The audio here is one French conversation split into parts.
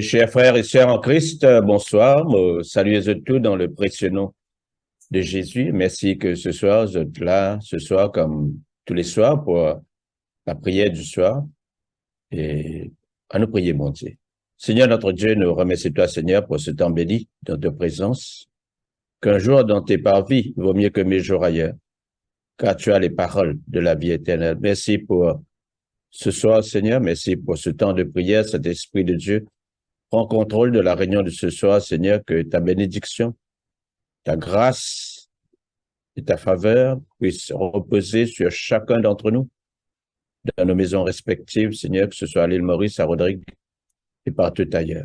Chers frères et sœurs en Christ, bonsoir. Saluez-vous tous dans le précieux nom de Jésus. Merci que ce soir, vous êtes là, ce soir, comme tous les soirs, pour la prière du soir. Et à nous prier, mon Dieu. Seigneur notre Dieu, nous remercions toi, Seigneur, pour ce temps béni dans ta présence. Qu'un jour dans tes parvis vaut mieux que 1000 jours ailleurs, car tu as les paroles de la vie éternelle. Merci pour ce soir, Seigneur. Merci pour ce temps de prière, cet Esprit de Dieu. Prends contrôle de la réunion de ce soir, Seigneur, que ta bénédiction, ta grâce et ta faveur puissent reposer sur chacun d'entre nous, dans nos maisons respectives, Seigneur, que ce soit à l'île Maurice, à Rodrigue et partout ailleurs.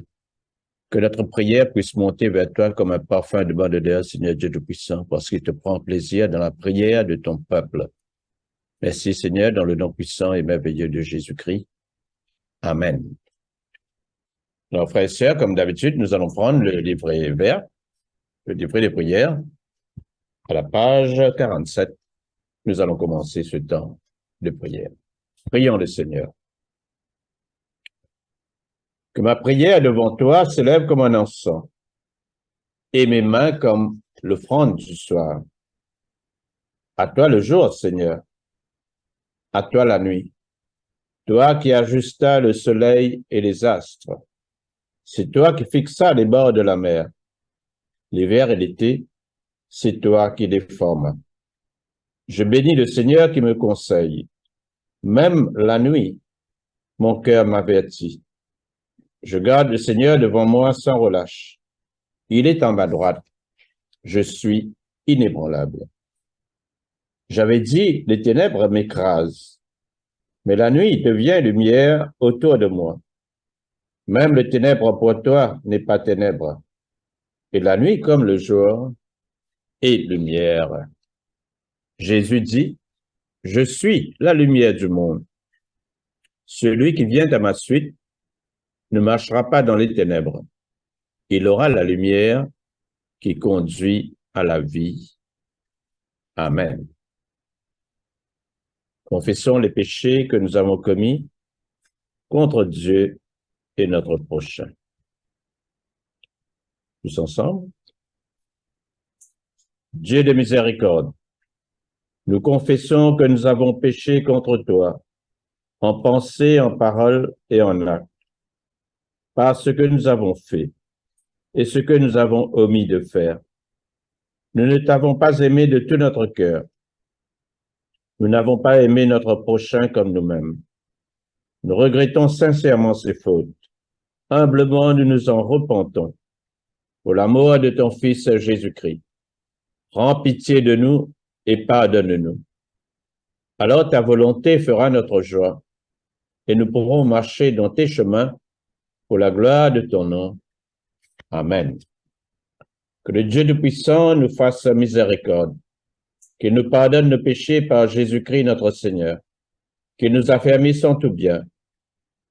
Que notre prière puisse monter vers toi comme un parfum de bonne odeur, Seigneur Dieu Tout-Puissant, parce qu'il te prend plaisir dans la prière de ton peuple. Merci, Seigneur, dans le nom puissant et merveilleux de Jésus-Christ. Amen. Alors, frères et sœurs, comme d'habitude, nous allons prendre le livret vert, le livret des prières, à la page 47. Nous allons commencer ce temps de prière. Prions le Seigneur. Que ma prière devant toi s'élève comme un encens, et mes mains comme l'offrande du soir. À toi le jour, Seigneur, à toi la nuit. Toi qui ajustas le soleil et les astres. C'est toi qui fixas les bords de la mer. L'hiver et l'été, c'est toi qui les formes. Je bénis le Seigneur qui me conseille. Même la nuit, mon cœur m'avertit. Je garde le Seigneur devant moi sans relâche. Il est en ma droite. Je suis inébranlable. J'avais dit, les ténèbres m'écrasent, mais la nuit devient lumière autour de moi. Même le ténèbre pour toi n'est pas ténèbre, et la nuit comme le jour est lumière. Jésus dit, je suis la lumière du monde. Celui qui vient à ma suite ne marchera pas dans les ténèbres. Il aura la lumière qui conduit à la vie. Amen. Confessons les péchés que nous avons commis contre Dieu et notre prochain. Tous ensemble. Dieu de miséricorde, nous confessons que nous avons péché contre toi, en pensée, en parole et en acte, par ce que nous avons fait et ce que nous avons omis de faire. Nous ne t'avons pas aimé de tout notre cœur. Nous n'avons pas aimé notre prochain comme nous-mêmes. Nous regrettons sincèrement ces fautes. Humblement, nous nous en repentons. Pour l'amour de ton Fils Jésus-Christ, prends pitié de nous et pardonne-nous. Alors ta volonté fera notre joie et nous pourrons marcher dans tes chemins pour la gloire de ton nom. Amen. Que le Dieu Tout-Puissant nous fasse miséricorde, qu'il nous pardonne nos péchés par Jésus-Christ notre Seigneur, qu'il nous affermisse en tout bien,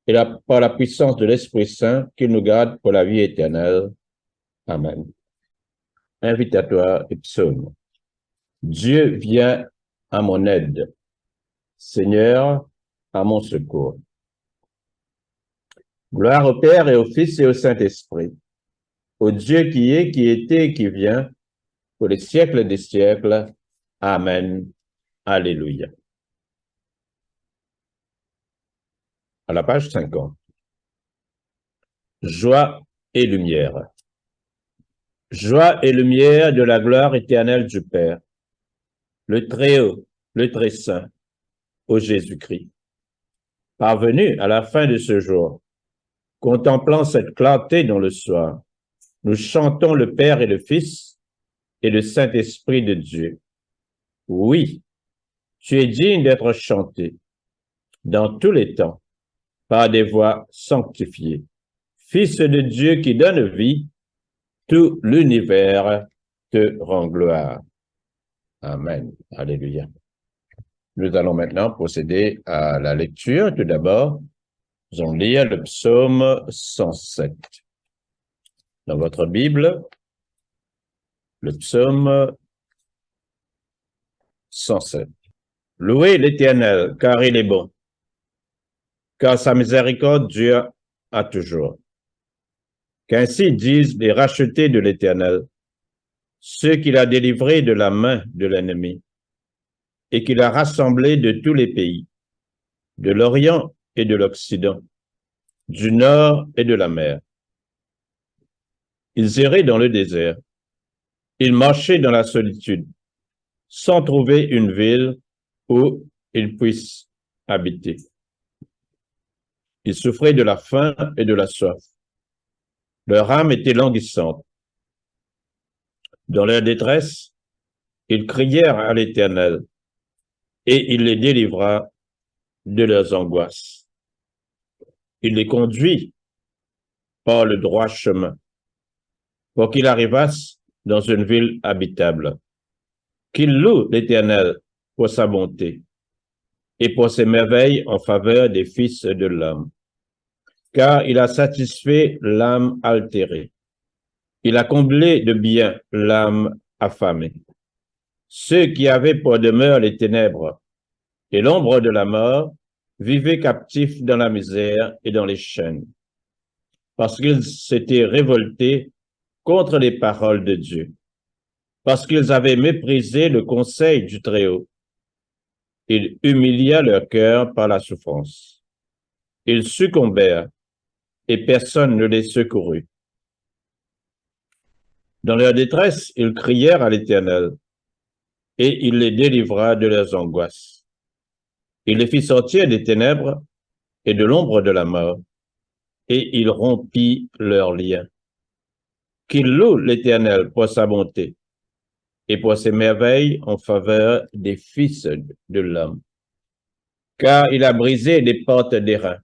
et par la puissance de l'Esprit Saint, qu'il nous garde pour la vie éternelle. Amen. Invitatoire et psaume. Dieu vient à mon aide. Seigneur, à mon secours. Gloire au Père et au Fils et au Saint-Esprit, au Dieu qui est, qui était et qui vient, pour les siècles des siècles. Amen. Alléluia. À la page 50. Joie et lumière. Joie et lumière de la gloire éternelle du Père, le Très-Haut, le Très-Saint, ô Jésus-Christ. Parvenu à la fin de ce jour, contemplant cette clarté dans le soir, nous chantons le Père et le Fils et le Saint-Esprit de Dieu. Oui, tu es digne d'être chanté dans tous les temps par des voix sanctifiées. Fils de Dieu qui donne vie, tout l'univers te rend gloire. Amen. Alléluia. Nous allons maintenant procéder à la lecture. Tout d'abord, nous allons lire le psaume 107. Dans votre Bible, le psaume 107. Louez l'Éternel, car il est bon, car sa miséricorde dure à toujours. Qu'ainsi disent les rachetés de l'Éternel, ceux qu'il a délivrés de la main de l'ennemi, et qu'il a rassemblés de tous les pays, de l'Orient et de l'Occident, du Nord et de la mer. Ils erraient dans le désert, ils marchaient dans la solitude, sans trouver une ville où ils puissent habiter. Ils souffraient de la faim et de la soif. Leur âme était languissante. Dans leur détresse, ils crièrent à l'Éternel, et il les délivra de leurs angoisses. Il les conduit par le droit chemin, pour qu'ils arrivassent dans une ville habitable. Qu'ils louent l'Éternel pour sa bonté et pour ses merveilles en faveur des fils de l'homme. Car il a satisfait l'âme altérée. Il a comblé de bien l'âme affamée. Ceux qui avaient pour demeure les ténèbres et l'ombre de la mort vivaient captifs dans la misère et dans les chaînes, parce qu'ils s'étaient révoltés contre les paroles de Dieu, parce qu'ils avaient méprisé le conseil du Très-Haut. Il humilia leur cœur par la souffrance. Ils succombèrent et personne ne les secourut. Dans leur détresse, ils crièrent à l'Éternel et il les délivra de leurs angoisses. Il les fit sortir des ténèbres et de l'ombre de la mort, et il rompit leurs liens. Qu'il loue l'Éternel pour sa bonté et pour ses merveilles en faveur des fils de l'homme. Car il a brisé les portes d'airain,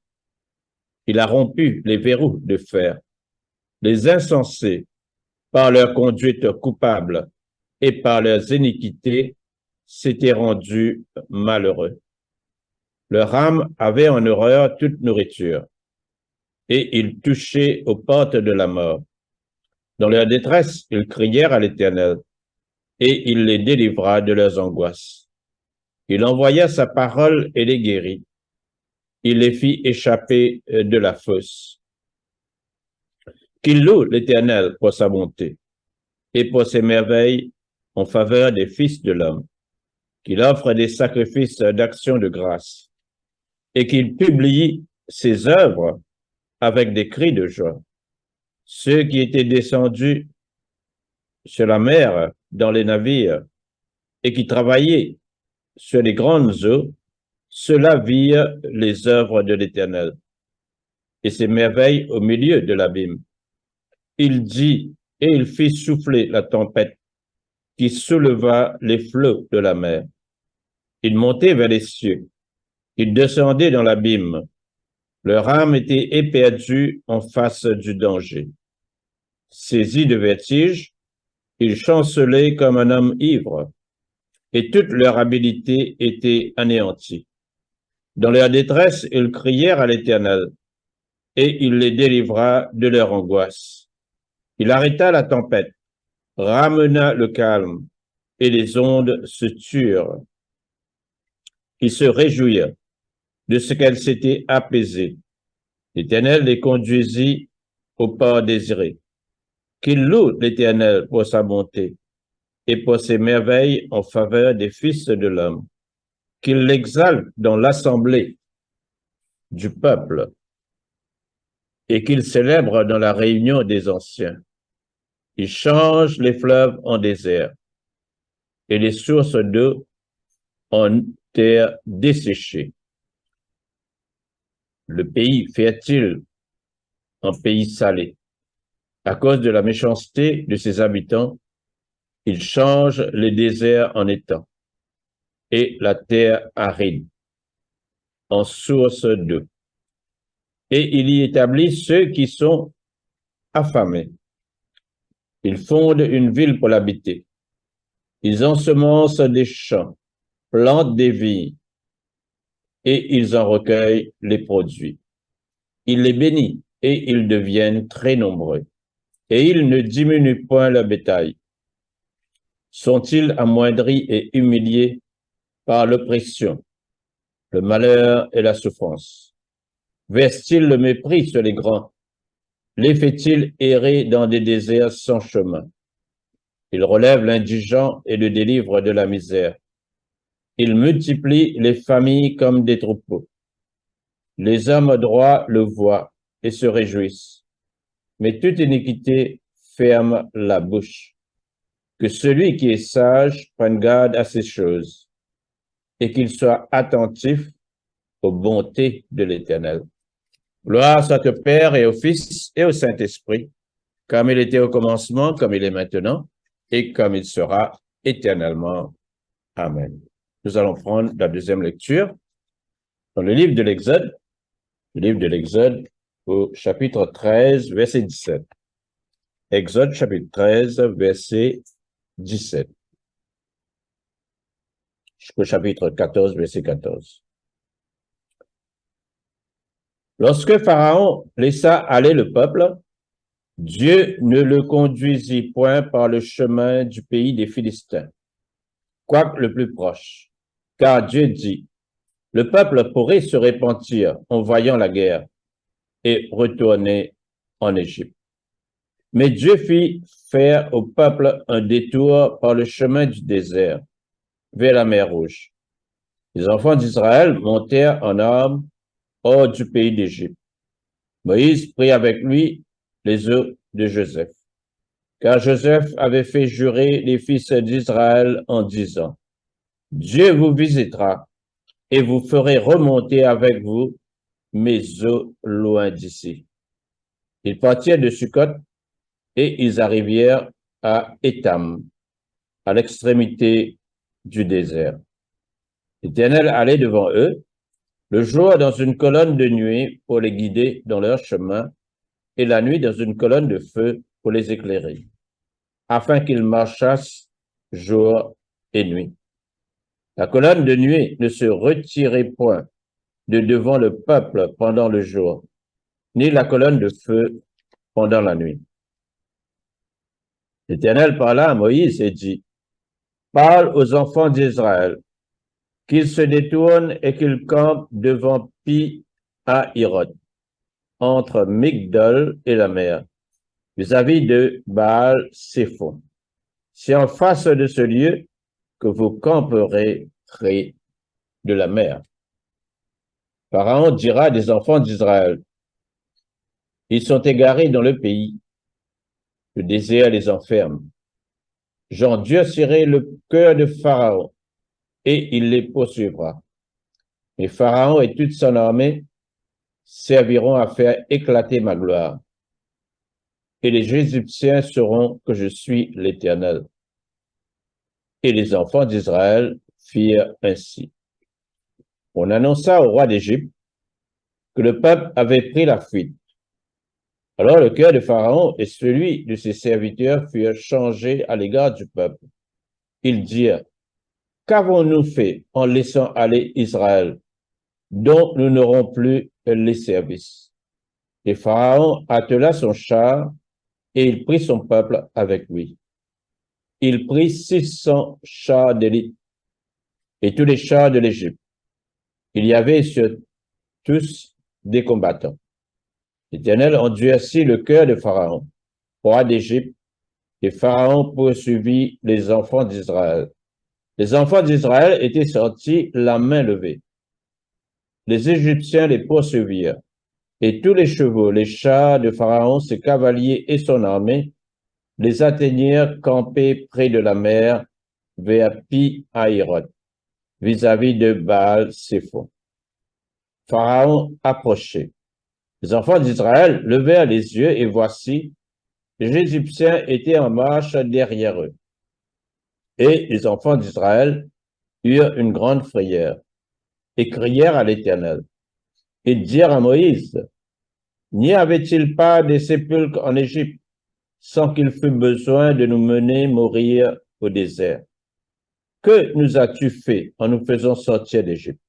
il a rompu les verrous de fer. Les insensés, par leur conduite coupable et par leurs iniquités, s'étaient rendus malheureux. Leur âme avait en horreur toute nourriture, et ils touchaient aux portes de la mort. Dans leur détresse, ils crièrent à l'Éternel, et il les délivra de leurs angoisses. Il envoya sa parole et les guérit. Il les fit échapper de la fosse. Qu'il loue l'Éternel pour sa bonté et pour ses merveilles en faveur des fils de l'homme, qu'il offre des sacrifices d'action de grâce et qu'il publie ses œuvres avec des cris de joie. Ceux qui étaient descendus sur la mer dans les navires et qui travaillaient sur les grandes eaux, ceux-là virent les œuvres de l'Éternel et ses merveilles au milieu de l'abîme. Il dit et il fit souffler la tempête qui souleva les flots de la mer. Il montait vers les cieux, il descendait dans l'abîme. Leur âme était éperdue en face du danger. Saisis de vertige, ils chancelaient comme un homme ivre, et toute leur habileté était anéantie. Dans leur détresse, ils crièrent à l'Éternel, et il les délivra de leur angoisse. Il arrêta la tempête, ramena le calme, et les ondes se turent. Ils se réjouirent de ce qu'elles s'étaient apaisées. L'Éternel les conduisit au port désiré. Qu'il loue l'Éternel pour sa bonté et pour ses merveilles en faveur des fils de l'homme. Qu'il l'exalte dans l'assemblée du peuple et qu'il célèbre dans la réunion des anciens. Il change les fleuves en désert et les sources d'eau en terre desséchée. Le pays fertile en pays salé. À cause de la méchanceté de ses habitants, il change les déserts en étangs et la terre aride en source d'eau. Et il y établit ceux qui sont affamés. Ils fondent une ville pour l'habiter. Ils ensemencent des champs, plantent des vignes, et ils en recueillent les produits. Il les bénit, et ils deviennent très nombreux. Et ils ne diminuent point leur bétail. Sont-ils amoindris et humiliés par l'oppression, le malheur et la souffrance? Versent-ils le mépris sur les grands? Les fait-il errer dans des déserts sans chemin? Il relève l'indigent et le délivre de la misère. Il multiplie les familles comme des troupeaux. Les hommes droits le voient et se réjouissent. Mais toute iniquité ferme la bouche. Que celui qui est sage prenne garde à ces choses et qu'il soit attentif aux bontés de l'Éternel. Gloire soit au Père et au Fils et au Saint-Esprit, comme il était au commencement, comme il est maintenant, et comme il sera éternellement. Amen. Nous allons prendre la deuxième lecture dans le livre de l'Exode, au chapitre 13, verset 17. Exode, chapitre 13, verset 17. Jusqu'au chapitre 14, verset 14. Lorsque Pharaon laissa aller le peuple, Dieu ne le conduisit point par le chemin du pays des Philistins, quoique le plus proche, car Dieu dit, le peuple pourrait se repentir en voyant la guerre et retourner en Égypte. Mais Dieu fit faire au peuple un détour par le chemin du désert, vers la mer Rouge. Les enfants d'Israël montèrent en armes hors du pays d'Égypte. Moïse prit avec lui les os de Joseph, car Joseph avait fait jurer les fils d'Israël en disant, Dieu vous visitera et vous ferez remonter avec vous mes eaux loin d'ici. Ils partirent de Sukkot et ils arrivèrent à Étam, à l'extrémité du désert. L'Éternel allait devant eux, le jour dans une colonne de nuée pour les guider dans leur chemin, et la nuit dans une colonne de feu pour les éclairer, afin qu'ils marchassent jour et nuit. La colonne de nuée ne se retirait point de devant le peuple pendant le jour, ni la colonne de feu pendant la nuit. L'Éternel parla à Moïse et dit, « Parle aux enfants d'Israël, qu'ils se détournent et qu'ils campent devant Pi-Hahiroth, entre Migdol et la mer, vis-à-vis de Baal-Séphon. C'est en face de ce lieu que vous camperez près de la mer. » Pharaon dira des enfants d'Israël, « Ils sont égarés dans le pays, le désert les enferme. J'endurcirai le cœur de Pharaon, et il les poursuivra. Mais Pharaon et toute son armée serviront à faire éclater ma gloire. Et les Égyptiens sauront que je suis l'Éternel. » Et les enfants d'Israël firent ainsi. On annonça au roi d'Égypte que le peuple avait pris la fuite. Alors le cœur de Pharaon et celui de ses serviteurs furent changés à l'égard du peuple. Ils dirent, « Qu'avons-nous fait en laissant aller Israël, dont nous n'aurons plus les services? » Et Pharaon attela son char et il prit son peuple avec lui. Il prit 600 chars d'élite et tous les chars de l'Égypte. Il y avait sur tous des combattants. L'Éternel endurcit le cœur de Pharaon, roi d'Égypte, et Pharaon poursuivit les enfants d'Israël. Les enfants d'Israël étaient sortis la main levée. Les Égyptiens les poursuivirent, et tous les chevaux, les chars de Pharaon, ses cavaliers et son armée, les atteignirent campés près de la mer, vers Pi-Hahiroth, vis-à-vis de Baal-Séphon. Pharaon approchait. Les enfants d'Israël levèrent les yeux et voici, les Égyptiens étaient en marche derrière eux. Et les enfants d'Israël eurent une grande frayeur et crièrent à l'Éternel. Ils dirent à Moïse, « N'y avait-il pas des sépulcres en Égypte sans qu'il fût besoin de nous mener mourir au désert? Que nous as-tu fait en nous faisant sortir d'Égypte?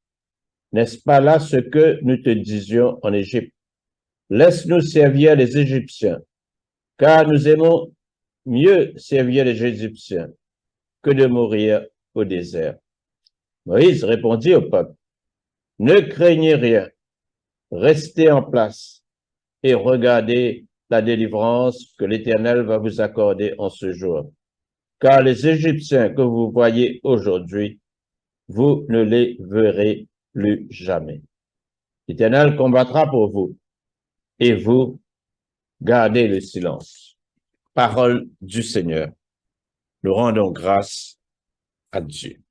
N'est-ce pas là ce que nous te disions en Égypte? Laisse-nous servir les Égyptiens, car nous aimons mieux servir les Égyptiens que de mourir au désert. » Moïse répondit au peuple, « Ne craignez rien, restez en place et regardez la délivrance que l'Éternel va vous accorder en ce jour. Car les Égyptiens que vous voyez aujourd'hui, vous ne les verrez plus jamais. L'Éternel combattra pour vous, et vous gardez le silence. » Parole du Seigneur. Nous rendons grâce à Dieu.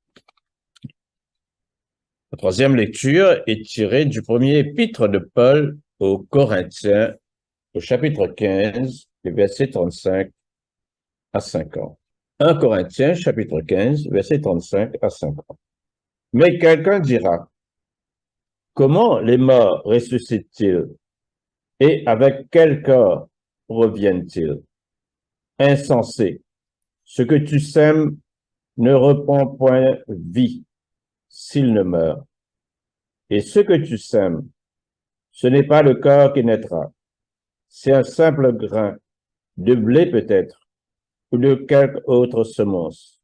La troisième lecture est tirée du premier épître de Paul aux Corinthiens, au chapitre 15, les versets 35 à 50. 1 Corinthiens, chapitre 15, versets 35 à 50. Mais quelqu'un dira, « Comment les morts ressuscitent-ils? Et avec quel corps reviennent-ils? » Insensé, ce que tu sèmes ne reprend point vie s'il ne meurt. Et ce que tu sèmes, ce n'est pas le corps qui naîtra, c'est un simple grain de blé peut-être, ou de quelque autre semence.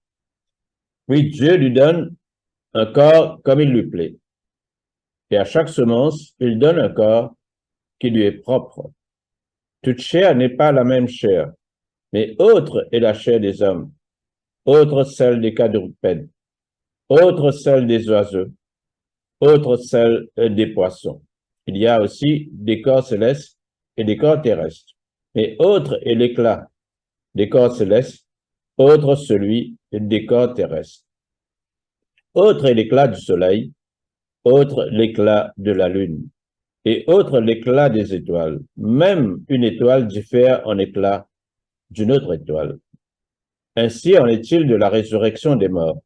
Puis Dieu lui donne un corps comme il lui plaît. Et à chaque semence, il donne un corps qui lui est propre. Toute chair n'est pas la même chair, mais autre est la chair des hommes, autre celle des quadrupèdes, autre celle des oiseaux, autre celle des poissons. Il y a aussi des corps célestes et des corps terrestres, mais autre est l'éclat des corps célestes, autre celui des corps terrestres. Autre est l'éclat du soleil, autre l'éclat de la lune, et autre l'éclat des étoiles. Même une étoile diffère en éclat d'une autre étoile. Ainsi en est-il de la résurrection des morts.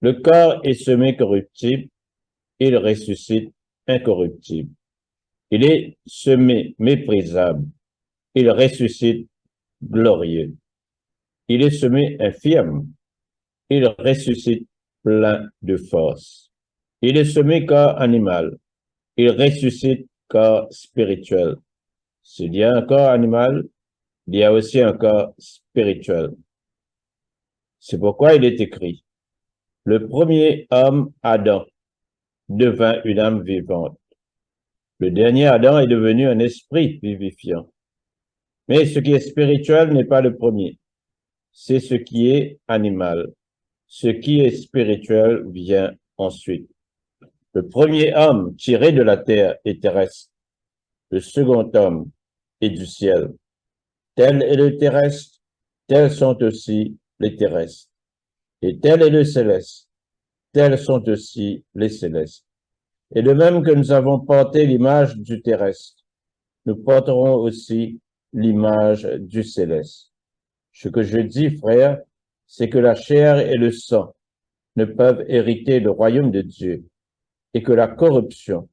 Le corps est semé corruptible, il ressuscite incorruptible. Il est semé méprisable, il ressuscite glorieux. Il est semé infirme, il ressuscite plein de force. Il est semé corps animal, il ressuscite corps spirituel. S'il y a un corps animal, il y a aussi un corps spirituel. C'est pourquoi il est écrit, le premier homme, Adam, devint une âme vivante. Le dernier Adam est devenu un esprit vivifiant. Mais ce qui est spirituel n'est pas le premier, c'est ce qui est animal. Ce qui est spirituel vient ensuite. Le premier homme tiré de la terre est terrestre. Le second homme est du ciel. Tel est le terrestre, tels sont aussi les terrestres. Et tel est le céleste, tels sont aussi les célestes. Et de même que nous avons porté l'image du terrestre, nous porterons aussi l'image du céleste. Ce que je dis, frère, c'est que la chair et le sang ne peuvent hériter le royaume de Dieu et que la corruption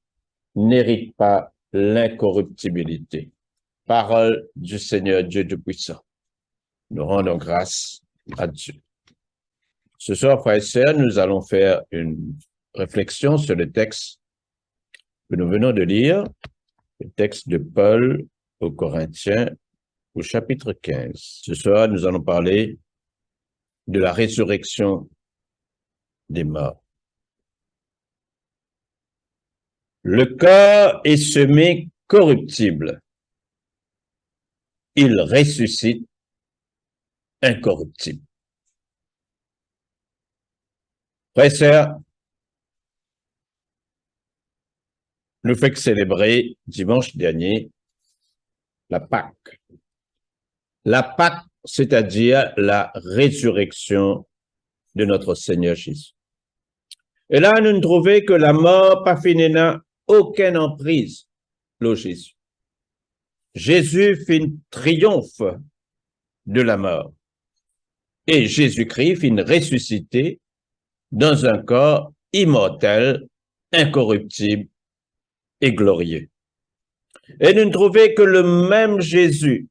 n'hérite pas l'incorruptibilité. Parole du Seigneur Dieu Tout-Puissant. Nous rendons grâce à Dieu. Ce soir, frères et sœurs, nous allons faire une réflexion sur le texte que nous venons de lire, le texte de Paul aux Corinthiens au chapitre 15. Ce soir, nous allons parler de la résurrection des morts. Le corps est semé corruptible. Il ressuscite incorruptible. Frères et sœurs, nous faisons célébrer dimanche dernier la Pâque. La Pâque, c'est-à-dire la résurrection de notre Seigneur Jésus. Et là, nous ne trouvons que la mort pas fini n'a aucune emprise, le Jésus. Jésus fit un triomphe de la mort. Et Jésus-Christ fit ressusciter dans un corps immortel, incorruptible et glorieux. Et nous ne trouvons que le même Jésus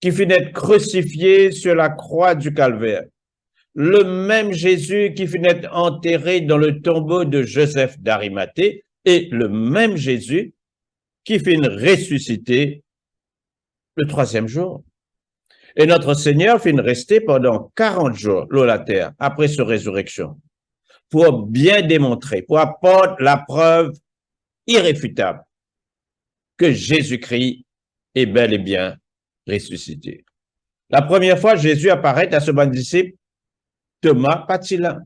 qui fit être crucifié sur la croix du Calvaire, le même Jésus qui fit être enterré dans le tombeau de Joseph d'Arimathée et le même Jésus qui fit ressusciter le troisième jour. Et notre Seigneur fit rester pendant 40 jours sur la terre après sa résurrection pour bien démontrer, pour apporter la preuve irréfutable que Jésus-Christ est bel et bien ressuscité. La première fois, Jésus apparaît à ce bon disciple, Thomas Patila.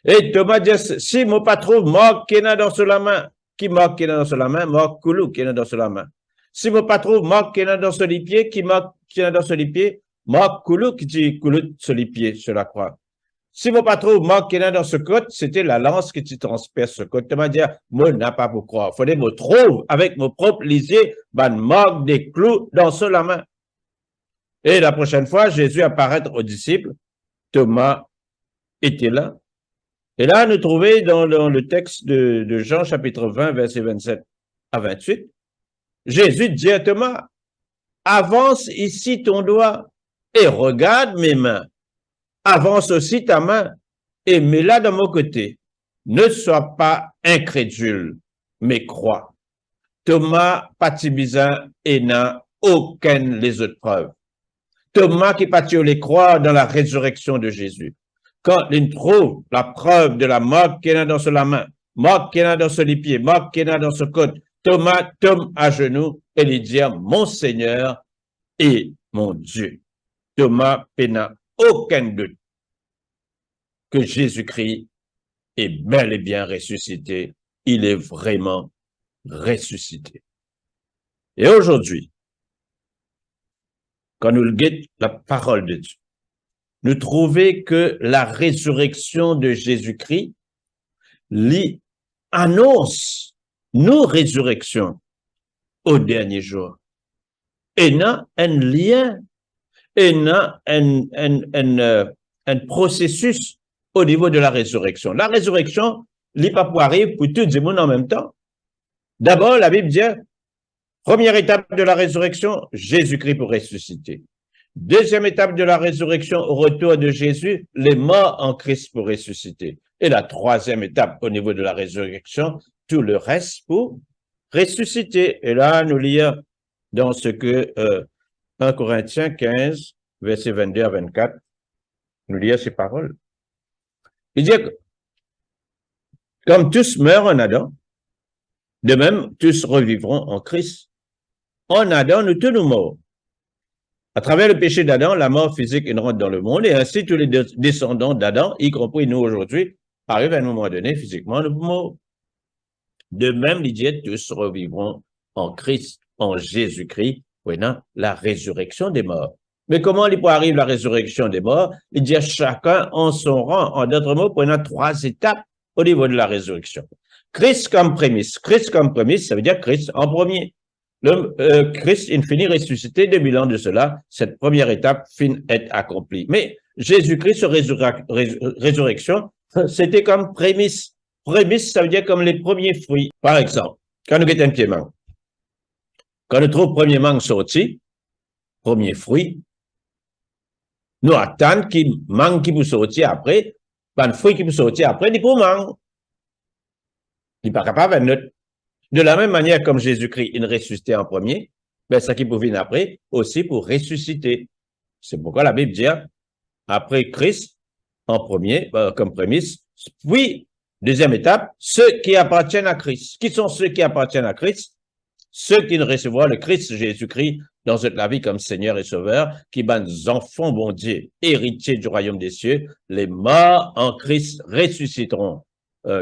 Et Thomas dit, si mon pas trouve mort qui est dans la main, qui mort qui est dans la main, mort coulou qui est dans la main. Si mon pas trouve mort qui est dans ce pied, qui mort qui est dans ce pied, mort coulou qui dit coulou sur les pieds sur la croix. Si mon pas trouve mort qui est dans ce côte, c'était la lance qui tu transperce ce côte. Thomas dit, moi n'a pas pour croire. Faudrait me trouve avec mon propre lisier, ben mort des clous dans la main. Et la prochaine fois, Jésus apparaît aux disciples, Thomas était là. Et là, nous trouvons dans le texte de Jean, chapitre 20, versets 27 à 28, Jésus dit à Thomas, avance ici ton doigt et regarde mes mains. Avance aussi ta main et mets-la de mon côté. Ne sois pas incrédule, mais crois. Thomas patibisa et n'a aucune les autres preuves. Thomas qui patio les croire dans la résurrection de Jésus. Quand il trouve la preuve de la mort qu'il a dans la main, mort qu'il a dans les pieds, mort qu'il a dans ce côte, Thomas tombe à genoux et lui dit, mon Seigneur et mon Dieu. Thomas n'a aucun doute que Jésus-Christ est bel et bien ressuscité. Il est vraiment ressuscité. Et aujourd'hui, quand nous guettons la parole de Dieu, nous trouvons que la résurrection de Jésus-Christ annonce nos résurrections au dernier jour. Et n'a un lien, et n'a un processus au niveau de la résurrection. La résurrection, n'est pas pour arriver pour tout le monde en même temps. D'abord, la Bible dit, première étape de la résurrection, Jésus-Christ pour ressusciter. Deuxième étape de la résurrection, au retour de Jésus, les morts en Christ pour ressusciter. Et la troisième étape au niveau de la résurrection, tout le reste pour ressusciter. Et là, nous lisons dans ce que 1 Corinthiens 15, versets 22 à 24, nous lisons ces paroles. Il dit, comme tous meurent en Adam, de même, tous revivront en Christ. En Adam, nous tous nous morts. À travers le péché d'Adam, la mort physique rentre dans le monde, et ainsi tous les descendants d'Adam, y compris nous aujourd'hui, arrivent à un moment donné, physiquement, nous morts. De même, il dit, tous revivront en Christ, en Jésus-Christ, prenant la résurrection des morts. Mais comment il peut arriver la résurrection des morts? Il dit, chacun en son rang, en d'autres mots, prenant 3 étapes au niveau de la résurrection. Christ comme prémisse. Christ comme prémisse, ça veut dire Christ en premier. Christ, in fine, ressuscité 2000 ans de cela, cette première étape fin est accomplie. Mais Jésus-Christ, résurrection, c'était comme prémisse. Prémisse, ça veut dire comme les premiers fruits. Par exemple, quand nous guettons un pied mangue, quand nous trouvons premier mangue sorti, premier fruit, nous attendons qu'il mangue qui peut sortir après, pas de fruit qui peut sortir après, il peut mangue. Il n'est pas capable de de la même manière comme Jésus-Christ, il ressuscitait en premier, ben, ça qui peut venir après, aussi pour ressusciter. C'est pourquoi la Bible dit, après Christ, en premier, comme prémisse, puis, deuxième étape, ceux qui appartiennent à Christ. Qui sont ceux qui appartiennent à Christ? Ceux qui ne recevront le Christ Jésus-Christ dans la vie comme Seigneur et Sauveur, qui ban enfants, bon Dieu, héritiers du royaume des cieux, les morts en Christ ressusciteront,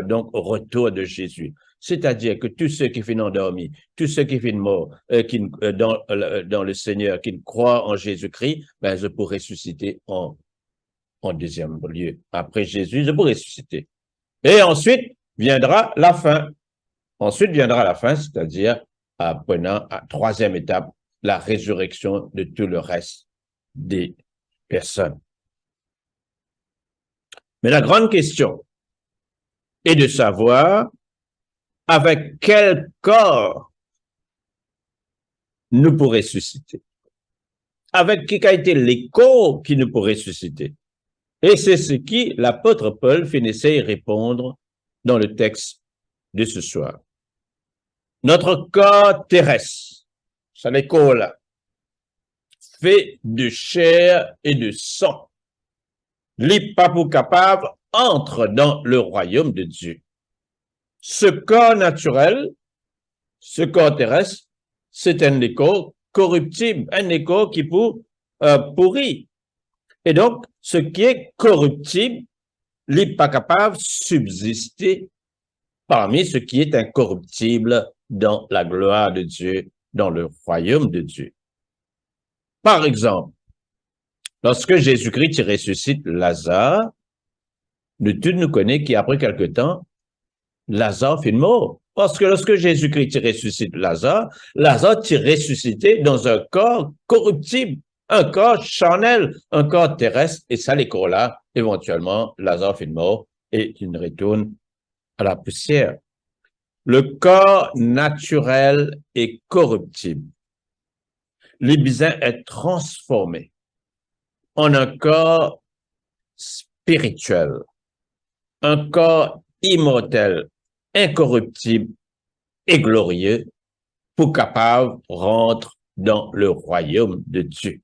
donc au retour de Jésus. C'est-à-dire que tous ceux qui finissent endormis, tous ceux qui finissent morts dans le Seigneur, qui croient en Jésus-Christ, ben, je pourrai ressusciter en deuxième lieu. Après Jésus, je pourrai ressusciter. Et ensuite viendra la fin. Ensuite viendra la fin, c'est-à-dire prenant à troisième étape, la résurrection de tout le reste des personnes. Mais la grande question est de savoir avec quel corps nous pourrons ressusciter. Avec qui a été les corps qui nous pourraient ressusciter. Et c'est ce qui l'apôtre Paul finissait de répondre dans le texte de ce soir. Notre corps terrestre, ça les corps là, fait de chair et de sang. Les papous capables entrent dans le royaume de Dieu. Ce corps naturel, ce corps terrestre, c'est un corps corruptible, un corps qui peut pourrir. Et donc, ce qui est corruptible n'est pas capable de subsister parmi ce qui est incorruptible dans la gloire de Dieu, dans le royaume de Dieu. Par exemple, lorsque Jésus-Christ ressuscite Lazare, nous tous nous connaissons qu'après quelque temps, Lazare fut mort. Parce que lorsque Jésus-Christ ressuscite Lazare, Lazare est ressuscité dans un corps corruptible, un corps charnel, un corps terrestre, et ça, les corps-là, éventuellement, Lazare fut mort et il retourne à la poussière. Le corps naturel est corruptible. Le besoin est transformé en un corps spirituel, un corps immortel, incorruptible et glorieux pour capable rentrer dans le royaume de Dieu.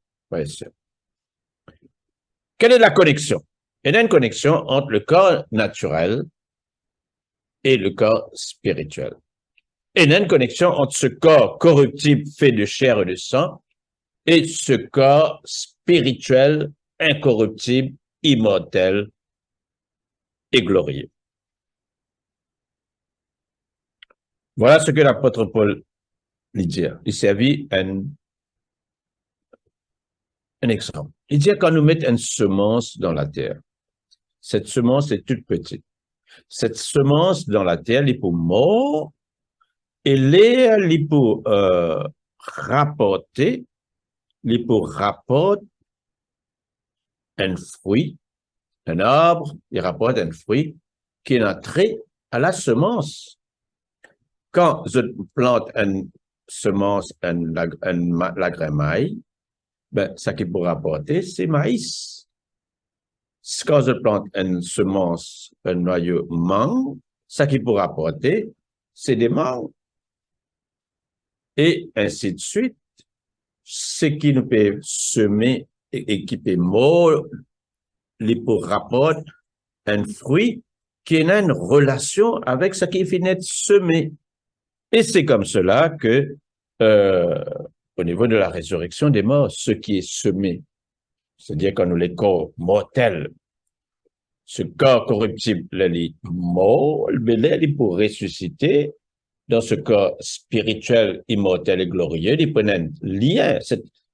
Quelle est la connexion? Il y a une connexion entre le corps naturel et le corps spirituel. Il y a une connexion entre ce corps corruptible fait de chair et de sang et ce corps spirituel, incorruptible, immortel et glorieux. Voilà ce que l'apôtre Paul lui dit. Il servit un exemple. Il dit quand nous mettons une semence dans la terre, cette semence est toute petite. Cette semence dans la terre, il pour mort, et l'air, il pour rapporter, il pour rapporter un fruit, un arbre, il rapporte un fruit qui est entré à la semence. Quand je plante une semence, la graine ben, ça qui peut rapporter, c'est maïs. Quand je plante une semence, un noyau mangue, ça qui peut rapporter, c'est des mangues. Et ainsi de suite. Ce qui nous peut semer et qui peut mort, les pour rapporter un fruit qui a une relation avec ce qui finit de semer. Et c'est comme cela que, au niveau de la résurrection des morts, ce qui est semé, c'est-à-dire quand nous les corps mortels, ce corps corruptible, il est mort, mais là, il pour ressusciter dans ce corps spirituel, immortel et glorieux, il prend un lien,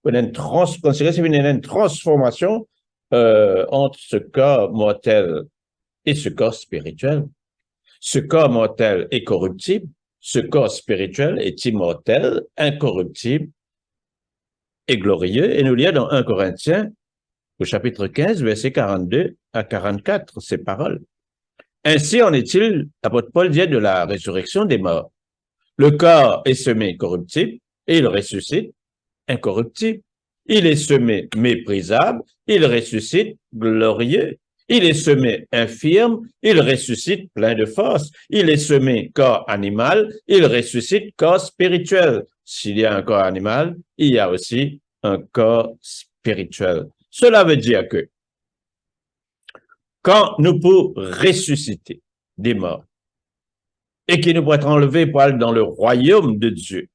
une transformation entre ce corps mortel et ce corps spirituel. Ce corps mortel est corruptible, ce corps spirituel est immortel, incorruptible et glorieux. Et nous lisons dans 1 Corinthiens, au chapitre 15, versets 42 à 44, ces paroles. Ainsi en est-il, l'apôtre Paul dit, de la résurrection des morts. Le corps est semé corruptible et il ressuscite incorruptible. Il est semé méprisable, il ressuscite glorieux. Il est semé infirme, il ressuscite plein de force. Il est semé corps animal, il ressuscite corps spirituel. S'il y a un corps animal, il y a aussi un corps spirituel. Cela veut dire que quand nous pouvons ressusciter des morts et qui nous pourraient être enlevés pour aller dans le royaume de Dieu,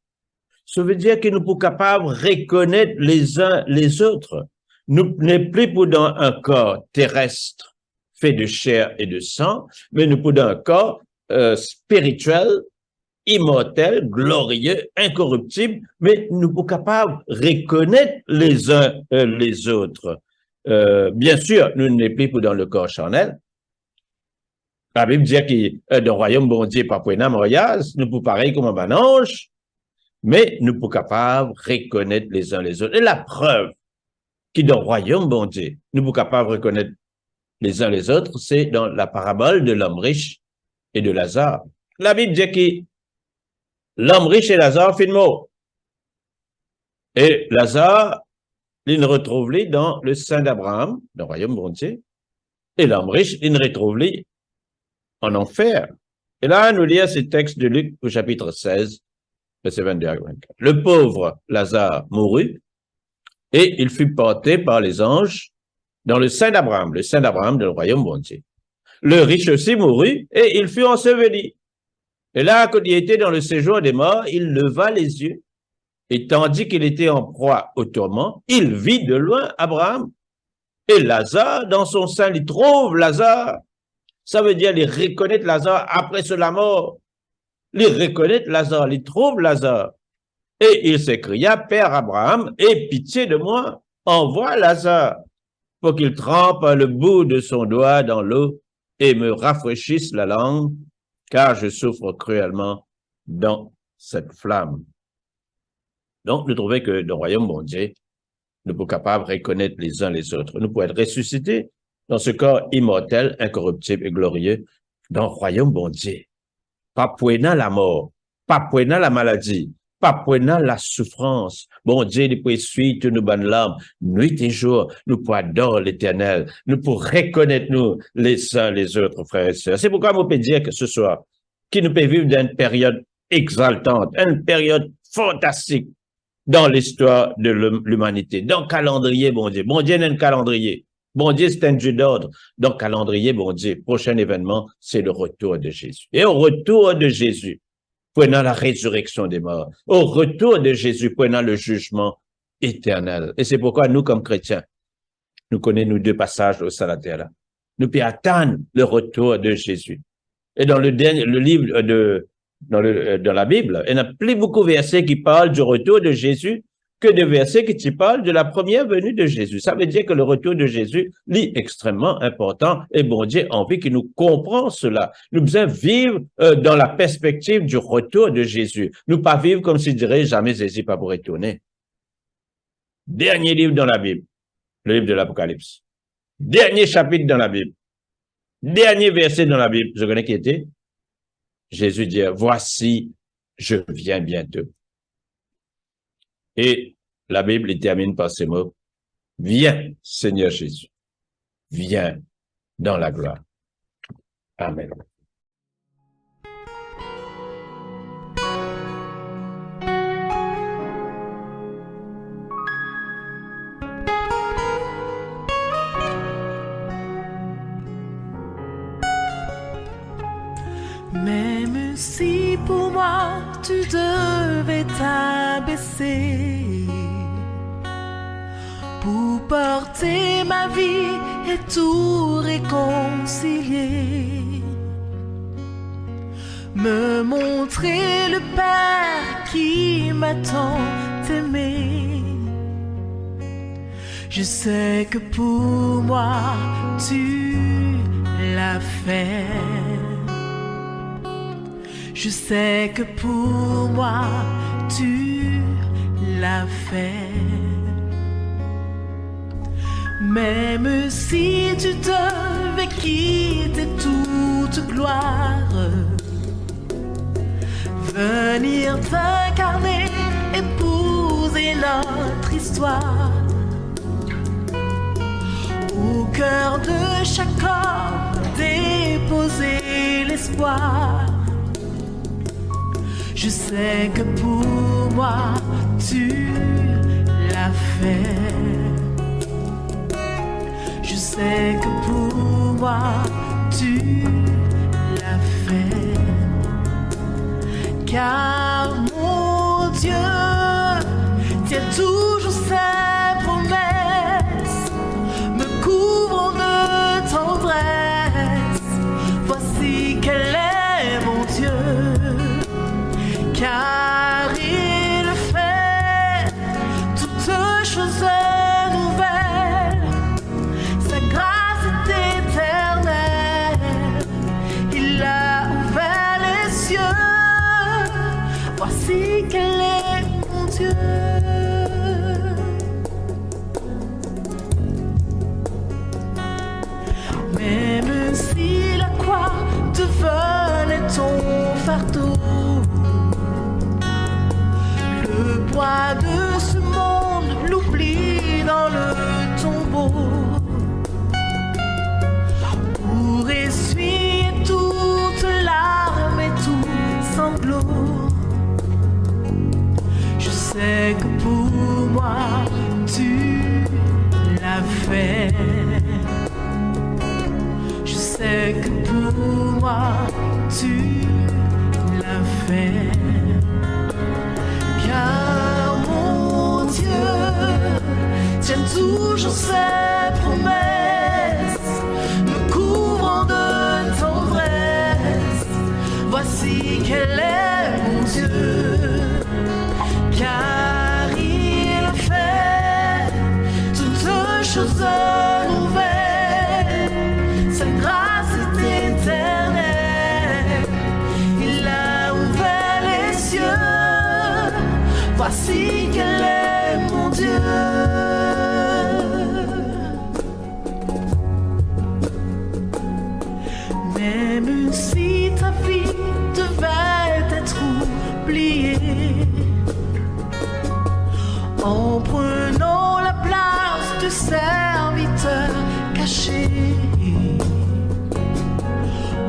ça veut dire que nous sommes capables de reconnaître les uns les autres. Nous n'est plus pour dans un corps terrestre fait de chair et de sang, mais nous pour dans un corps spirituel, immortel, glorieux, incorruptible, mais nous sommes capables de reconnaître les uns les autres. Bien sûr, nous n'est plus pour dans le corps charnel. La Bible dit que dans le royaume bon Dieu, pas pour nous pour pareil comme un ange, mais nous sommes capables de reconnaître les uns les autres. Et la preuve qui dans le royaume bon Dieu, nous sommes capables de reconnaître les uns les autres, c'est dans la parabole de l'homme riche et de Lazare. La Bible dit que l'homme riche et Lazare finissent mort. Et Lazare, il retrouve lui dans le sein d'Abraham, dans le royaume bon Dieu, et l'homme riche, il retrouve lui en enfer. Et là, nous lisons ces textes de Luc au chapitre 16, verset 22 à 24. Le pauvre Lazare mourut et il fut porté par les anges dans le sein d'Abraham dans le royaume bon Dieu. Le riche aussi mourut et il fut enseveli. Et là, quand il était dans le séjour des morts, il leva les yeux et tandis qu'il était en proie au tourment, il vit de loin Abraham et Lazare dans son sein. Il trouve Lazare. Ça veut dire il reconnaît Lazare après la mort. Il reconnaît Lazare, il trouve Lazare. Et il s'écria, Père Abraham, aie pitié de moi, envoie Lazare pour qu'il trempe le bout de son doigt dans l'eau et me rafraîchisse la langue, car je souffre cruellement dans cette flamme. Donc, nous trouvons que dans le royaume bon Dieu, nous sommes capables de reconnaître les uns les autres. Nous pouvons être ressuscités dans ce corps immortel, incorruptible et glorieux, dans le royaume bon Dieu. Pas poignant la mort, pas poignant la maladie, pas poignant la souffrance. Bon Dieu, il peut suivre toutes nos bonnes larmes, nuit et jour, nous pouvons adorer l'Éternel, nous pouvons reconnaître nous les uns les autres, frères et sœurs. C'est pourquoi on peut dire que ce soir, qui nous peut vivre dans une période exaltante, une période fantastique dans l'histoire de l'humanité, dans le calendrier, bon Dieu. Bon Dieu, il y a un calendrier. Bon Dieu, c'est un Dieu d'ordre. Donc, calendrier, bon Dieu, prochain événement, c'est le retour de Jésus. Et au retour de Jésus, prenant la résurrection des morts, au retour de Jésus, prenant le jugement éternel. Et c'est pourquoi nous, comme chrétiens, nous connaissons nos deux passages au sein de la terre là. Nous pouvons attendre le retour de Jésus. Et dans le livre dans la Bible, il n'y a plus beaucoup de versets qui parlent du retour de Jésus que des versets qui parlent de la première venue de Jésus. Ça veut dire que le retour de Jésus est extrêmement important et bon Dieu a envie que nous comprenions cela. Nous devons vivre dans la perspective du retour de Jésus. Nous pas vivre comme s'il dirait jamais Jésus pas pour retourner. Dernier livre dans la Bible, le livre de l'Apocalypse. Dernier chapitre dans la Bible. Dernier verset dans la Bible. Je connais qui était? Jésus dit, voici, je viens bientôt. Et la Bible termine par ces mots. Viens, Seigneur Jésus. Viens dans la gloire. Amen. Même si pour moi tu devais t'abaisser pour porter ma vie et tout réconcilier, me montrer le Père qui m'a tant aimé. Je sais que pour moi tu l'as fait. Je sais que pour moi, tu l'as fait. Même si tu devais quitter toute gloire, venir t'incarner, épouser notre histoire, au cœur de chaque homme, déposer l'espoir. Je sais que pour moi, tu l'as fait. Je sais que pour moi, tu l'as fait. Car mon Dieu tient toujours ses promesses, me couvrant de tendresse. Voici quel est mon Dieu. Car il fait toutes choses nouvelles, sa grâce est éternelle, il a ouvert les cieux, voici quel est mon Dieu. Même si la croix devenait ton fardeau, le poids de ce monde, l'oubli dans le tombeau, pour essuyer toute larme et tout sanglot. Je sais que pour moi, tu l'as fait. Je sais que pour moi, tu l'as fait. Car mon Dieu tient toujours ses promesses, me couvrant de tendresse. Voici quel est mon Dieu. Car il fait toutes choses nouvelles, sa grâce est éternelle, il a ouvert les cieux. Voici quel est mon Dieu. Même si ta vie devait être oubliée, en prenant la place du serviteur caché,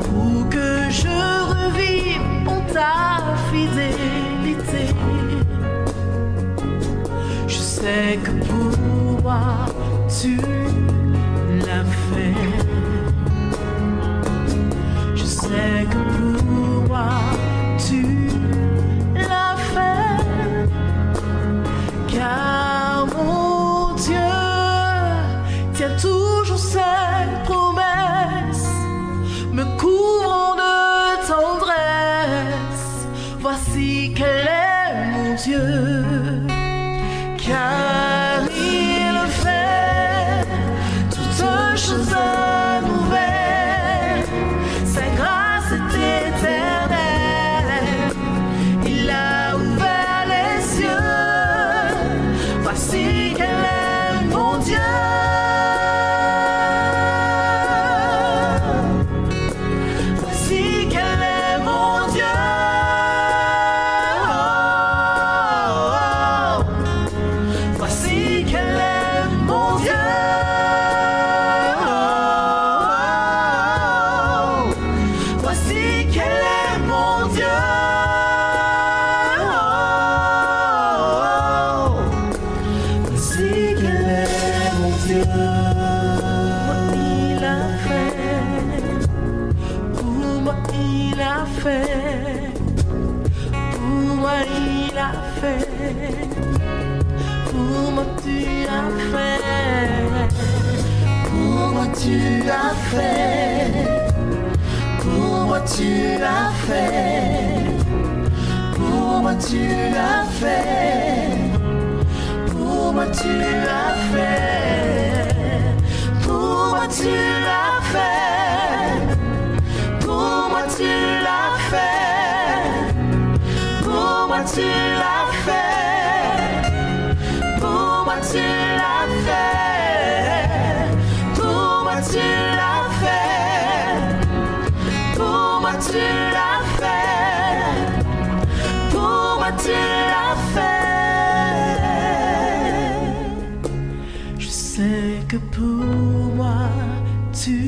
pour que je revive en ta fidélité. Je sais que pour moi, tu l'as fait. Je sais que pour moi, tu l'as fait. Car mon Dieu tient toujours ses promesses, me couvrant de tendresse. Voici quel est mon Dieu. car il fait toutes choses nouvelles. Sa grâce est éternelle. Il a ouvert les cieux. Voici quel est mon Dieu. Voici quel est mon Dieu. Voici quel est mon Dieu. Voici quel est mon Dieu. Voici quel est mon Dieu. Il a fait. Pour moi il a fait. Pour moi il a fait. Pour moi tu as fait. Pour moi tu as fait. Pour moi tu as fait. Pour moi tu as fait. Pour moi tu as fait. Pour moi tu as fait. Pour moi tu l'as fait. Pour moi tu l'as fait. Pour moi tu l'as fait. Pour moi tu l'as fait. Pour moi tu l'as fait. Pour moi tu l'as fait. Je sais que pour moi tu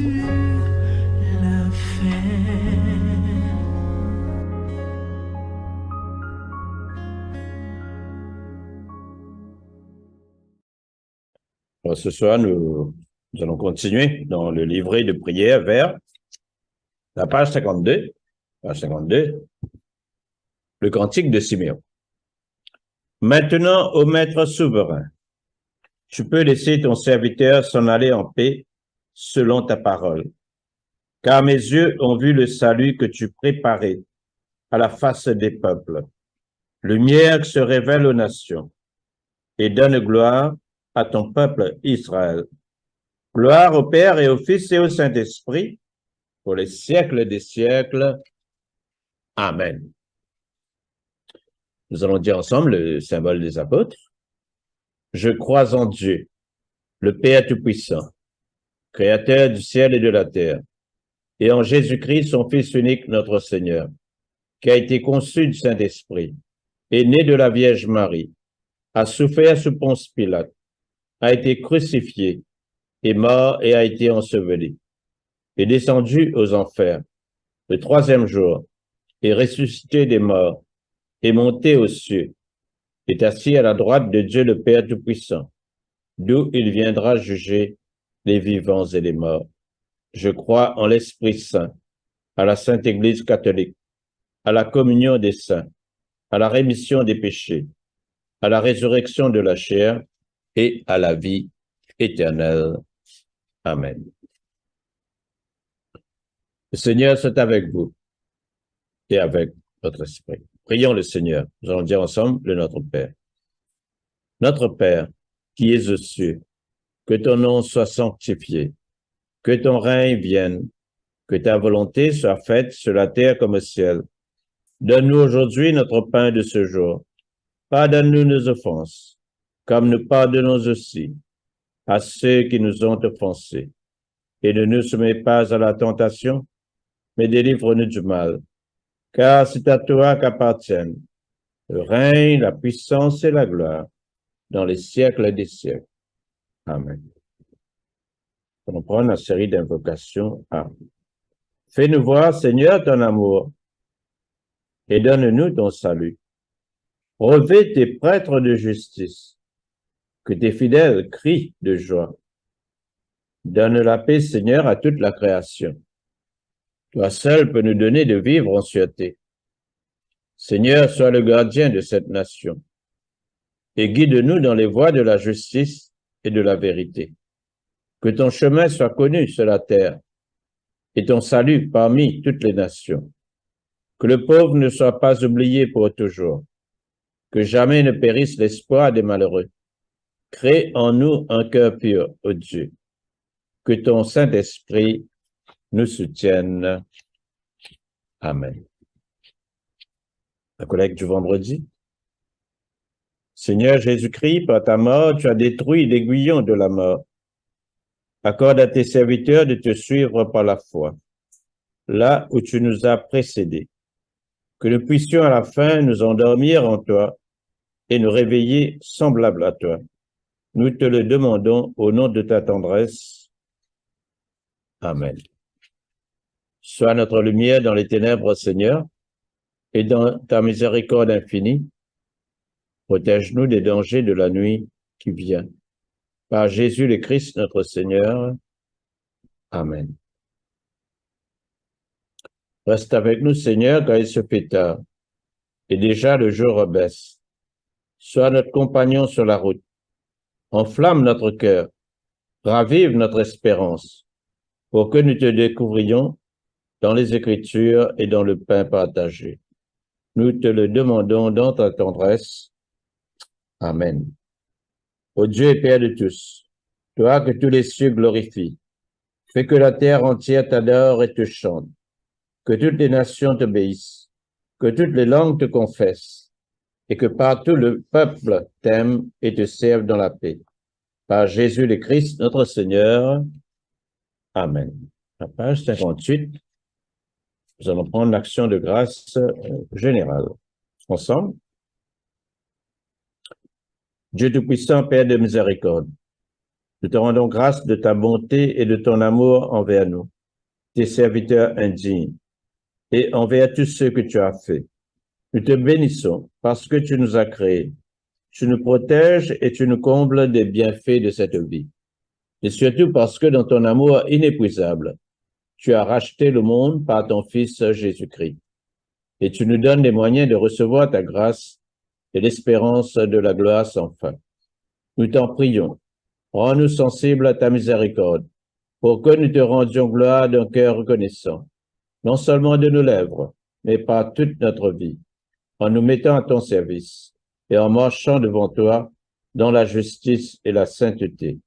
l'as fait. Alors, ce soir, nous allons continuer dans le livret de prière vers la page 52. Page 52, le cantique de Siméon. Maintenant, ô Maître souverain, tu peux laisser ton serviteur s'en aller en paix selon ta parole, car mes yeux ont vu le salut que tu préparais à la face des peuples, lumière qui se révèle aux nations, et donne gloire à ton peuple Israël. Gloire au Père et au Fils et au Saint-Esprit, pour les siècles des siècles. Amen. Nous allons dire ensemble le symbole des apôtres. Je crois en Dieu, le Père Tout-Puissant, Créateur du ciel et de la terre, et en Jésus-Christ, son Fils unique, notre Seigneur, qui a été conçu du Saint-Esprit, est né de la Vierge Marie, a souffert sous Ponce Pilate, a été crucifié, est mort et a été enseveli, est descendu aux enfers, le troisième jour, est ressuscité des morts, est monté aux cieux, est assis à la droite de Dieu le Père Tout-Puissant, d'où il viendra juger les vivants et les morts. Je crois en l'Esprit Saint, à la Sainte Église catholique, à la communion des saints, à la rémission des péchés, à la résurrection de la chair et à la vie éternelle. Amen. Le Seigneur soit avec vous et avec votre esprit. Prions le Seigneur. Nous allons dire ensemble le Notre Père. Notre Père, qui es aux cieux, que ton nom soit sanctifié, que ton règne vienne, que ta volonté soit faite sur la terre comme au ciel. Donne-nous aujourd'hui notre pain de ce jour. Pardonne-nous nos offenses, comme nous pardonnons aussi à ceux qui nous ont offensés. Et ne nous soumets pas à la tentation, mais délivre-nous du mal. Car c'est à toi qu'appartiennent le règne, la puissance et la gloire dans les siècles des siècles. Amen. On prend la série d'invocations à Fais-nous voir, Seigneur, ton amour et donne-nous ton salut. Revêt tes prêtres de justice, que tes fidèles crient de joie. Donne la paix, Seigneur, à toute la création. Toi seul peux nous donner de vivre en sûreté. Seigneur, sois le gardien de cette nation et guide-nous dans les voies de la justice et de la vérité. Que ton chemin soit connu sur la terre et ton salut parmi toutes les nations. Que le pauvre ne soit pas oublié pour toujours. Que jamais ne périsse l'espoir des malheureux. Crée en nous un cœur pur, ô Dieu. Que ton Saint-Esprit nous soutienne. Amen. La collecte du vendredi. Seigneur Jésus-Christ, par ta mort, tu as détruit l'aiguillon de la mort. Accorde à tes serviteurs de te suivre par la foi, là où tu nous as précédés. Que nous puissions à la fin nous endormir en toi et nous réveiller semblables à toi. Nous te le demandons au nom de ta tendresse. Amen. Sois notre lumière dans les ténèbres, Seigneur, et dans ta miséricorde infinie, protège-nous des dangers de la nuit qui vient. Par Jésus le Christ, notre Seigneur. Amen. Reste avec nous, Seigneur, car il se fait tard, et déjà le jour baisse. Sois notre compagnon sur la route. Enflamme notre cœur, ravive notre espérance, pour que nous te découvrions dans les Écritures et dans le pain partagé. Nous te le demandons dans ta tendresse. Amen. Ô Dieu et Père de tous, toi que tous les cieux glorifient, fais que la terre entière t'adore et te chante, que toutes les nations t'obéissent, que toutes les langues te confessent, et que partout le peuple t'aime et te serve dans la paix. Par Jésus le Christ, notre Seigneur. Amen. La page 58, nous allons prendre l'action de grâce générale. Ensemble. Dieu Tout-Puissant, Père de miséricorde, nous te rendons grâce de ta bonté et de ton amour envers nous, tes serviteurs indignes, et envers tous ceux que tu as faits. Nous te bénissons parce que tu nous as créés. Tu nous protèges et tu nous combles des bienfaits de cette vie. Et surtout parce que dans ton amour inépuisable, tu as racheté le monde par ton Fils Jésus-Christ. Et tu nous donnes les moyens de recevoir ta grâce et l'espérance de la gloire sans fin. Nous t'en prions, rends-nous sensibles à ta miséricorde, pour que nous te rendions gloire d'un cœur reconnaissant, non seulement de nos lèvres, mais par toute notre vie, en nous mettant à ton service et en marchant devant toi dans la justice et la sainteté,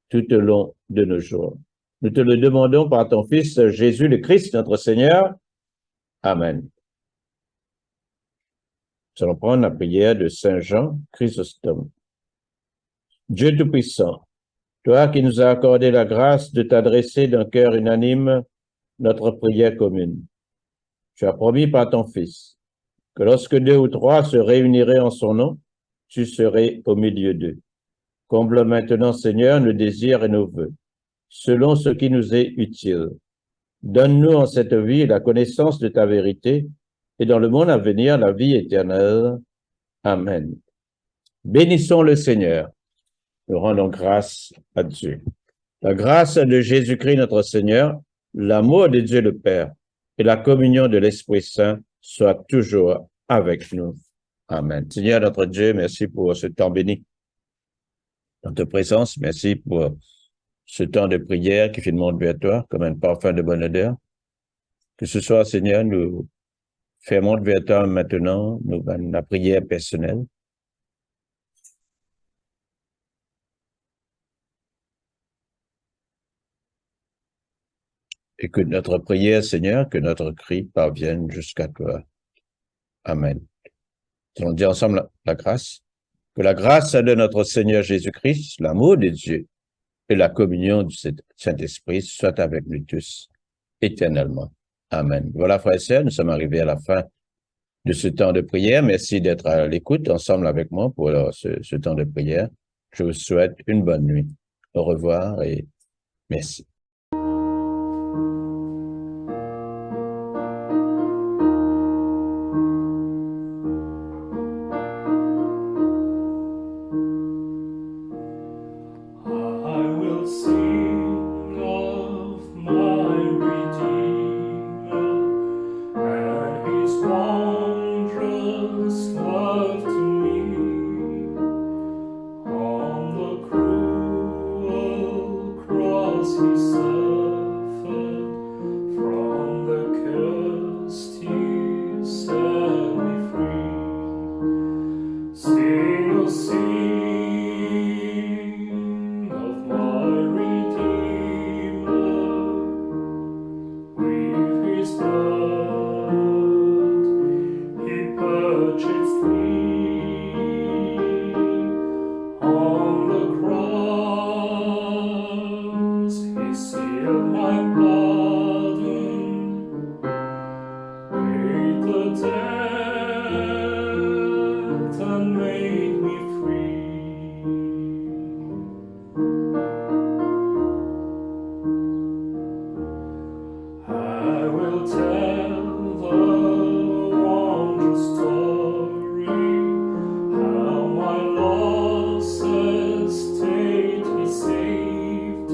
tout au long de nos jours. Nous te le demandons par ton Fils Jésus le Christ, notre Seigneur. Amen. Nous allons prendre la prière de Saint Jean Chrysostome. Dieu Tout-Puissant, toi qui nous as accordé la grâce de t'adresser d'un cœur unanime notre prière commune, tu as promis par ton Fils que lorsque 2 ou 3 se réuniraient en son nom, tu serais au milieu d'eux. Comble maintenant, Seigneur, nos désirs et nos vœux, selon ce qui nous est utile. Donne-nous en cette vie la connaissance de ta vérité et dans le monde à venir la vie éternelle. Amen. Bénissons le Seigneur. Nous rendons grâce à Dieu. La grâce de Jésus-Christ notre Seigneur, l'amour de Dieu le Père et la communion de l'Esprit Saint soient toujours avec nous. Amen. Seigneur notre Dieu, merci pour ce temps béni dans ta présence. Merci pour ce temps de prière qui fait monter vers toi comme un parfum de bonne odeur. Que ce soit, Seigneur, nous faisons vers toi maintenant la prière personnelle. Écoute notre prière, Seigneur, que notre cri parvienne jusqu'à toi. Amen. Allons dire ensemble la grâce. Que la grâce de notre Seigneur Jésus-Christ, l'amour de Dieu et la communion du Saint-Esprit soient avec nous tous éternellement. Amen. Voilà, frères et sœurs, nous sommes arrivés à la fin de ce temps de prière. Merci d'être à l'écoute ensemble avec moi pour ce temps de prière. Je vous souhaite une bonne nuit. Au revoir et merci. made me free. I will tell the wondrous story, how my lost estate He saved.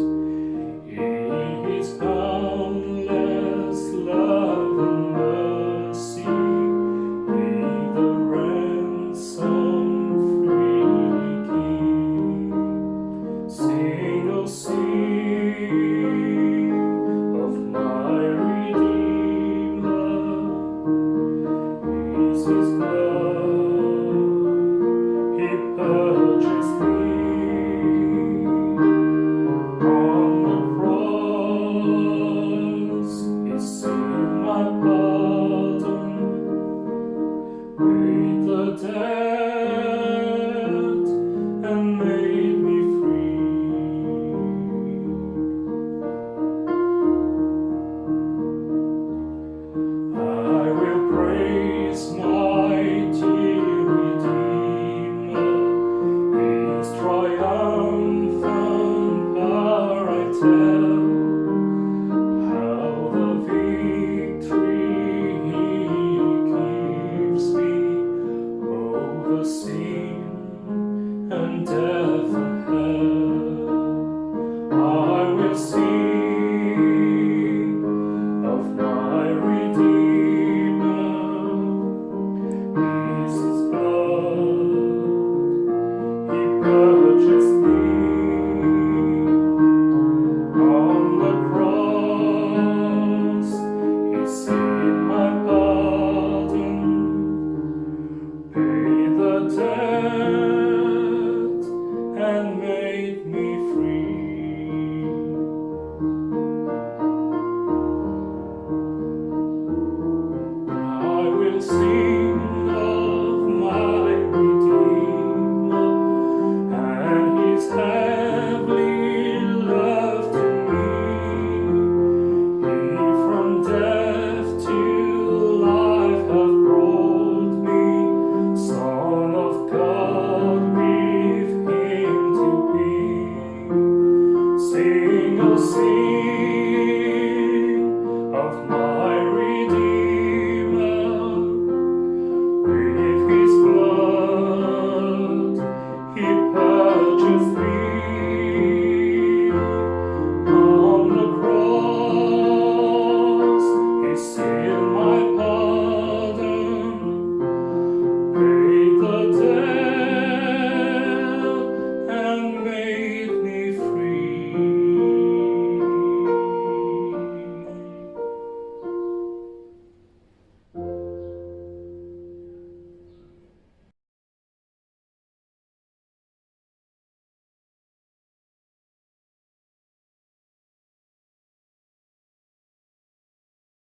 In His boundless love and mercy, He the ransom freely gave. Sing, oh sing of my Redeemer, is His blood, He purchased me. On the cross, He sealed my pardon, paid the debt, and made me free. I will praise my dear Redeemer, His triumphant power I tell, how the victory He gives me over sin and death